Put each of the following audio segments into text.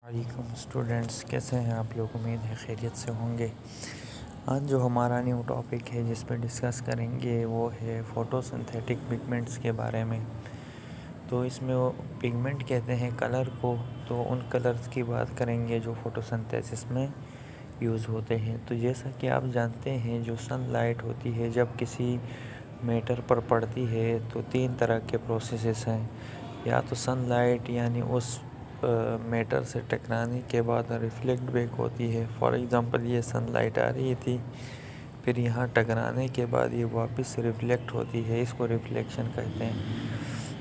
وعلیکم اسٹوڈنٹس، کیسے ہیں آپ لوگ؟ امید ہے خیریت سے ہوں گے۔ آج جو ہمارا نیو ٹاپک ہے جس پہ ڈسکس کریں گے وہ ہے فوٹو سنتھیٹک پگمنٹس کے بارے میں۔ تو اس میں وہ پگمنٹ کہتے ہیں کلر کو، تو ان کلرز کی بات کریں گے جو فوٹو سنتھیسس میں یوز ہوتے ہیں۔ تو جیسا کہ آپ جانتے ہیں جو سن لائٹ ہوتی ہے جب کسی میٹر پر پڑتی ہے تو تین طرح کے پروسیسز ہیں۔ یا تو سن لائٹ یعنی اس میٹر سے ٹکرانے کے بعد ریفلیکٹ بیک ہوتی ہے۔ فار ایگزامپل یہ سن لائٹ آ رہی تھی، پھر یہاں ٹکرانے کے بعد یہ واپس ریفلیکٹ ہوتی ہے، اس کو ریفلیکشن کہتے ہیں۔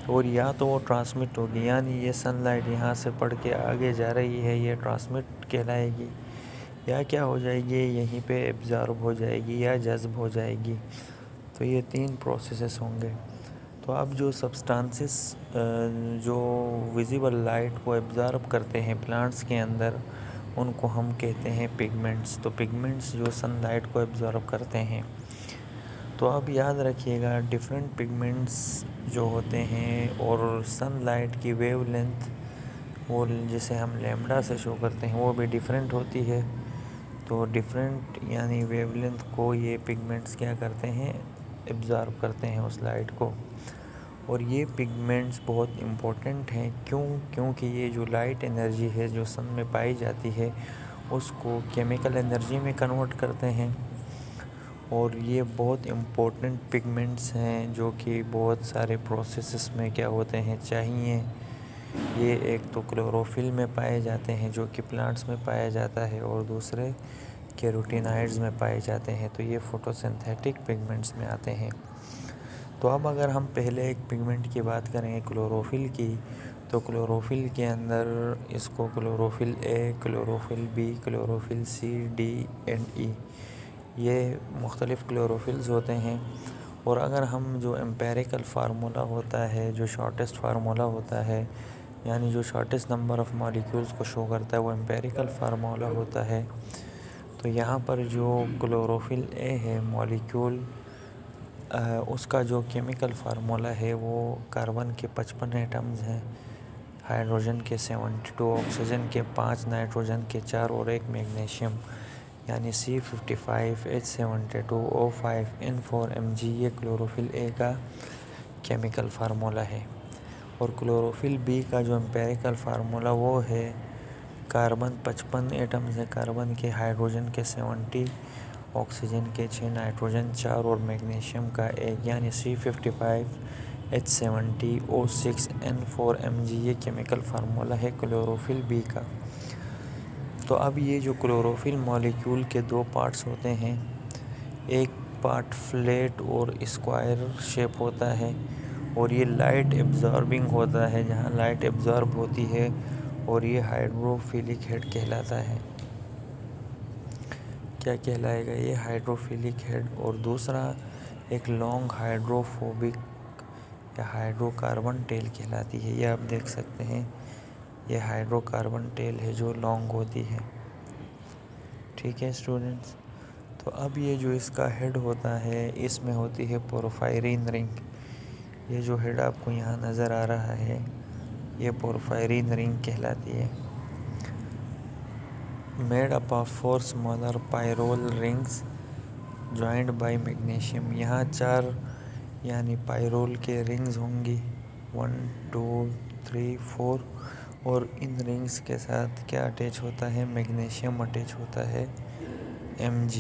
اور یا تو وہ ٹرانسمٹ ہوگی، یعنی یہ سن لائٹ یہاں سے پڑھ کے آگے جا رہی ہے، یہ ٹرانسمٹ کہلائے گی، یا کیا ہو جائے گی یہیں پہ ایبزارب ہو جائے گی یا جذب ہو جائے گی۔ تو یہ تین پروسیسز ہوں گے۔ تو اب جو سبسٹانسز جو ویزیبل لائٹ کو ایبزارب کرتے ہیں پلانٹس کے اندر، ان کو ہم کہتے ہیں پگمنٹس۔ تو پگمنٹس جو سن لائٹ کو ایبزارب کرتے ہیں، تو اب یاد رکھیے گا ڈیفرنٹ پگمنٹس جو ہوتے ہیں اور سن لائٹ کی ویو لینتھ، وہ جسے ہم لیمڈا سے شو کرتے ہیں، وہ بھی ڈیفرنٹ ہوتی ہے۔ تو ڈیفرنٹ یعنی ویو لینتھ کو یہ پگمنٹس کیا کرتے ہیں، ایبزارب کرتے ہیں اس لائٹ کو۔ اور یہ پگمنٹس بہت امپورٹنٹ ہیں، کیونکہ یہ جو لائٹ انرجی ہے جو سن میں پائی جاتی ہے اس کو کیمیکل انرجی میں کنورٹ کرتے ہیں۔ اور یہ بہت امپورٹنٹ پگمنٹس ہیں جو کہ بہت سارے پروسیسز میں کیا ہوتے ہیں چاہیے۔ یہ ایک تو کلوروفل میں پائے جاتے ہیں جو کہ پلانٹس میں پایا جاتا ہے، اور دوسرے کیروٹینائڈز میں پائے جاتے ہیں، تو یہ فوٹو سنتھیٹک پگمنٹس میں آتے ہیں۔ تو اب اگر ہم پہلے ایک پگمنٹ کی بات کریں کلوروفل کی، تو کلوروفل کے اندر اس کو chlorophyll A, chlorophyll B, chlorophyll C, D and E, یہ مختلف کلوروفلز ہوتے ہیں۔ اور اگر ہم جو امپیریکل فارمولا ہوتا ہے، جو شارٹیسٹ فارمولا ہوتا ہے، یعنی جو شارٹیسٹ نمبر آف مالیکیولز کو شو کرتا ہے وہ امپیریکل فارمولا ہوتا ہے۔ تو یہاں پر جو کلوروفل اے ہے مولیکیول، اس کا جو کیمیکل فارمولا ہے وہ کاربن کے 55 ایٹمز ہیں، ہائیڈروجن کے 72، آکسیجن کے 5، نائٹروجن کے 4 اور 1 میگنیشیم، یعنی C55H72O5N4Mg، یہ کلوروفل اے کا کیمیکل فارمولا ہے۔ اور کلوروفل بی کا جو امپیریکل فارمولا وہ ہے کاربن 55 ایٹمز ہیں کاربن کے، ہائیڈروجن کے 70، آکسیجن کے 6، نائٹروجن 4 اور میگنیشیم کا 1، یعنی C55H70O6N4Mg، یہ کیمیکل فارمولا ہے کلوروفل بی کا۔ تو اب یہ جو کلوروفل مولیکیول کے دو پارٹس ہوتے ہیں، ایک پارٹ فلیٹ اور اسکوائر شیپ ہوتا ہے، اور یہ لائٹ ایبزاربنگ ہوتا ہے، جہاں لائٹ ایبزارب ہوتی ہے، اور یہ ہائیڈروفیلک ہیڈ کہلاتا ہے۔ کیا کہلائے گا یہ؟ Hydrophilic head. اور دوسرا ایک لانگ ہائیڈروفوبک یا ہائیڈرو کاربن ٹیل کہلاتی ہے، یہ آپ دیکھ سکتے ہیں، یہ ہائیڈرو کاربن ٹیل ہے جو لانگ ہوتی ہے۔ ٹھیک ہے اسٹوڈنٹس، تو اب یہ جو اس کا ہیڈ ہوتا ہے اس میں ہوتی ہے پورفائرین رنگ۔ یہ جو ہیڈ آپ کو یہاں نظر آ رہا ہے یہ پورفائرین رنگ کہلاتی ہے۔ Made up of 4 smaller pyrrole rings joined by magnesium، یہاں 4 یعنی پائرول کے رنگز ہوں گی، 1 2 3 4، اور ان رنگز کے ساتھ کیا اٹیچ ہوتا ہے؟ میگنیشیم اٹیچ ہوتا ہے، Mg۔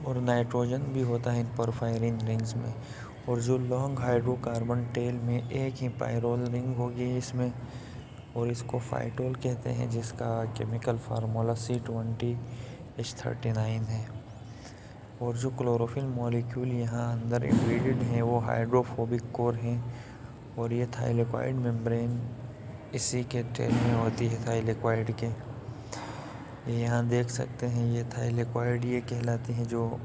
اور نائٹروجن بھی ہوتا ہے ان پورفائرین رنگز میں۔ اور جو لانگ ہائیڈرو کاربن ٹیل میں ایک ہی پائرول رنگ ہوگی اس میں، اور اس کو فائٹول کہتے ہیں، جس کا کیمیکل فارمولا C20H39 ہے۔ اور جو کلوروفل مولیکیول یہاں اندر امبیڈڈ ہیں وہ ہائیڈروفوبک کور ہیں، اور یہ تھائلیکوئڈ ممبرین اسی کے ٹیل میں ہوتی ہے، تھائلیکوئڈ کے۔ یہ یہاں دیکھ سکتے ہیں یہ تھائلیکوئڈ یہ کہلاتی ہیں جو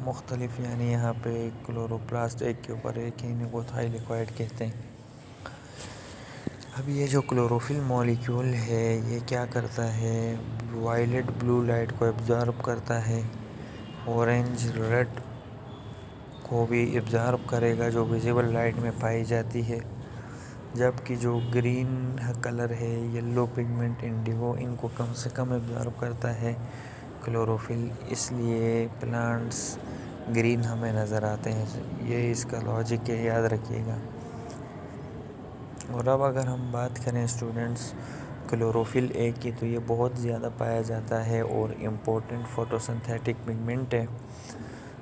مختلف، یعنی یہاں پہ کلوروپلاسٹ ایک کے اوپر ایک، ان کو تھائلیکوئڈ کہتے ہیں۔ اب یہ جو کلوروفل مولیکیول ہے یہ کیا کرتا ہے؟ وائلٹ بلو لائٹ کو ایبزارب کرتا ہے، اورنج ریڈ کو بھی ایبزارب کرے گا جو ویزیبل لائٹ میں پائی جاتی ہے، جبکہ جو گرین کلر ہے، یلو پگمنٹ، انڈیگو، ان کو کم سے کم ایبزارب کرتا ہے کلوروفل، اس لیے پلانٹس گرین ہمیں نظر آتے ہیں۔ یہ اس کا لاجک ہے، یاد رکھیے گا۔ اور اب اگر ہم بات کریں اسٹوڈنٹس کلوروفل اے کی، تو یہ بہت زیادہ پایا جاتا ہے اور امپورٹنٹ فوٹوسنتھیٹک پگمنٹ ہے،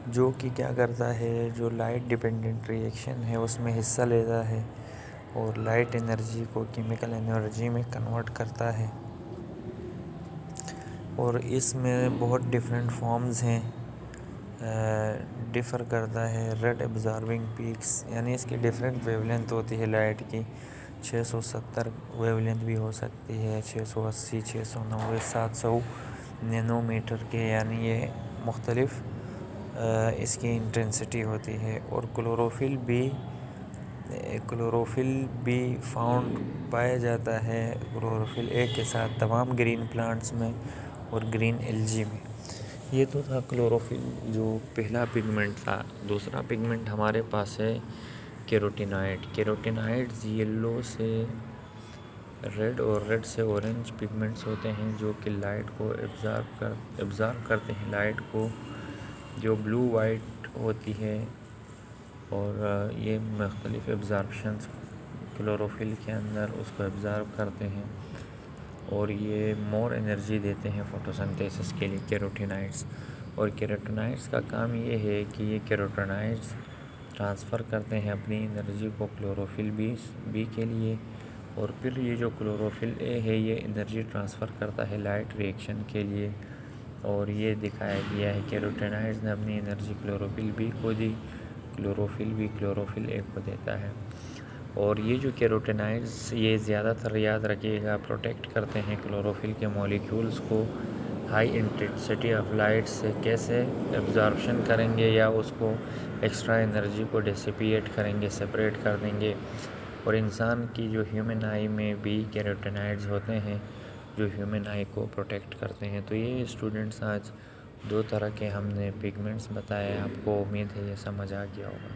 جو کہ کیا کرتا ہے، جو لائٹ ڈیپینڈنٹ ریئیکشن ہے اس میں حصہ لیتا ہے اور لائٹ انرجی کو کیمیکل انرجی میں کنورٹ کرتا ہے۔ اور اس میں بہت ڈیفرنٹ فارمز ہیں، ڈیفر کرتا ہے۔ ریڈ ایبزاربنگ پیکس، یعنی اس کی ڈیفرنٹ ویو لینتھ ہوتی ہے لائٹ کی، 670 ویو لینتھ بھی ہو سکتی ہے، 680، 690، 700 نینو میٹر کے، یعنی یہ مختلف اس کی انٹینسٹی ہوتی ہے۔ اور کلوروفل بھی فاؤنڈ پایا جاتا ہے کلوروفل اے کے ساتھ تمام گرین پلانٹس میں اور گرین الجی میں۔ یہ تو تھا کلوروفل جو پہلا پگمنٹ تھا۔ دوسرا پگمنٹ ہمارے پاس ہے کیروٹینائڈ۔ کیروٹینائڈز یلو سے ریڈ اور ریڈ سے اورنج پگمنٹس ہوتے ہیں جو کہ لائٹ کو ایبزارب کرتے ہیں، لائٹ کو، جو بلو وائٹ ہوتی ہے، اور یہ مختلف ایبزارپشنز کلوروفل کے اندر اس کو ایبزارب کرتے ہیں اور یہ مور انرجی دیتے ہیں فوٹوسنتھیسس کے لیے کیروٹینائڈز۔ اور کیروٹینائڈز کا کام یہ ہے کہ یہ کیروٹینائڈز ٹرانسفر کرتے ہیں اپنی انرجی کو کلوروفل بی کے لیے، اور پھر یہ جو کلوروفل اے ہے یہ انرجی ٹرانسفر کرتا ہے لائٹ ریئیکشن کے لیے، اور یہ دکھایا گیا ہے کیروٹینائڈز نے اپنی انرجی کلوروفل بی کو دی، کلوروفل بی کلوروفل اے کو دیتا ہے۔ اور یہ جو کیروٹینائڈز یہ زیادہ تر یاد رکھیے گا پروٹیکٹ کرتے ہیں کلوروفل کے مولیکیولز کو ہائی انٹینسٹی آف لائٹ سے کیسے ایبزارپشن کریں گے یا اس کو ایکسٹرا انرجی کو ڈیسیپیٹ کریں گے، سپریٹ کر دیں گے۔ اور انسان کی جو ہیومن آئی میں بھی کیروٹینائڈز ہوتے ہیں جو ہیومن آئی کو پروٹیکٹ کرتے ہیں۔ تو یہ اسٹوڈنٹس آج دو طرح کے ہم نے پگمنٹس بتائے، آپ کو امید ہے یہ سمجھ آ گیا ہوگا۔